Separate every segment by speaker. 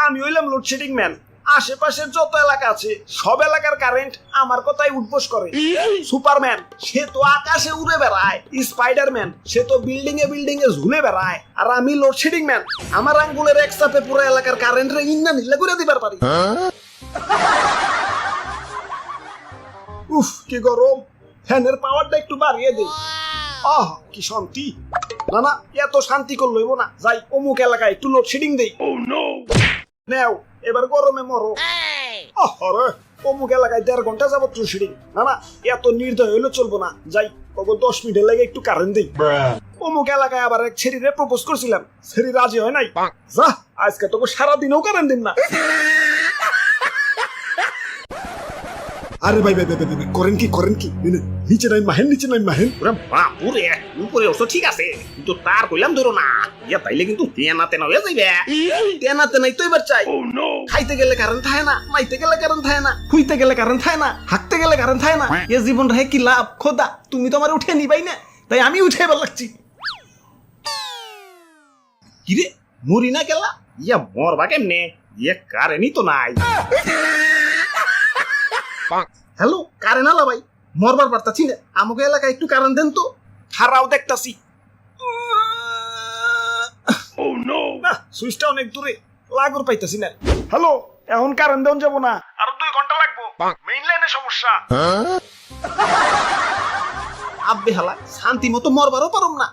Speaker 1: আমি হইলাম load shedding man. আশেপাশের যত এলাকা আছে সব এলাকার কারেন্ট আমার কথাই উঠবোস করে। সুপারম্যান সে তো আকাশে উড়ে বেড়ায়, স্পাইডারম্যান সে তো বিল্ডিং এ ঝুলে বেড়ায়, আর আমি লোডশেডিং ম্যান। আমার আঙ্গুলের এক চাপে পুরো এলাকার কারেন্ট রে ইন্না নিল্লা করে দিবার পারি। উফ কি গরম, ফ্যানের পাওয়ারটা একটু বাড়িয়ে দে। আহ কি শান্তি। না না, এত শান্তি করলে হইব না, যাই অমুক এলাকায় একটু লোডশেডিং দেই। নেও এবার গরমে মরো। আরে অমুক এলাকায় 1.5 ঘন্টা যাবত লোডশেডিং। না না, এত নির্দয় হইলে চলবো না, যাই 10 মিনিটের লাগে একটু কারেন্ট দেই। অমুক এলাকায় আবার এক ছেড়িরে প্রপোজ করছিলাম, ছেড়ি রাজি হয় নাই। যা আজকে তোকে সারাদিনও কারেন্ট দিন না। আরে ভাই ভাই ভাই ভাই, করেন কি নিচে নাই মাহেন।
Speaker 2: ওরে বাপুরে, উপরে অবশ্য ঠিক আছে, কিন্তু তার কইলাম ধরো না, ইয়া তাইলে কিন্তু তেনা হয়ে যাইবে।
Speaker 1: তেনাতে নাই তো এবার চাই। খাইতে গেলে কারেন্ট থাকে না, মাইতে গেলে কারেন্ট থাকে না, খুইতে গেলে কারেন্ট থাকে না, হাঁকতে গেলে কারেন্ট থাকে না। এ জীবন রে কি লাভ খোদা, তুমি তো আমার উঠে নিবাই না, তাই আমি উঠে এবার লাগছি।
Speaker 2: কিরে মরি না গেলা, ইয়া মরবা কেমনে, ইয়া কারেন্টই তো নাই।
Speaker 1: হ্যালো কারেন্ট আলা ভাই, মরবার পারতাছি না, আমাকে এলাকায় একটু কারেন্ট দেন তো। খারাও দেখতাছি। না সুইচটা অনেক দূরে, লাগর পাইতাছি না। হ্যালো, এখন কারেন্ট দেন যাব না, আরো 2 ঘন্টা লাগবো, মেইন লাইনে সমস্যা। আব্বে হালা শান্তি মতো মরবারও পারুম না,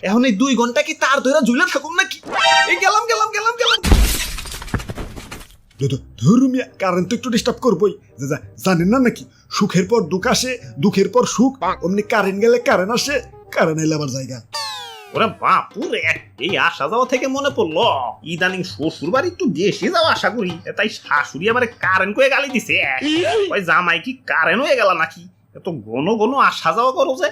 Speaker 1: এখন এই 2 ঘন্টা কি তার ধরে ঝুলে থাকুম নাকি? এই গেলাম। ধরুমিয়া কারেন্ট একটু ডিস্টার্ব করবই, জানেন না নাকি সুখের পর দুঃখ আসে, দুঃখের পর সুখ, অমনি কারেন্ট গেলে কারেন্ট আসে, কারেন্ট এলে আবার জায়গা।
Speaker 2: ওরে বাপুরে, এই আসা যাওয়া থেকে মনে পড়লো ইদানিং শ্বশুর বাড়ি একটু বেশি যাওয়া আশা করি, তাই শাশুড়ি আমার কারেন্ট করে গালি দিছে। ওই জামাই কি কারেন্ট হয়ে গেল নাকি, এত ঘন আসা যাওয়া করো যে।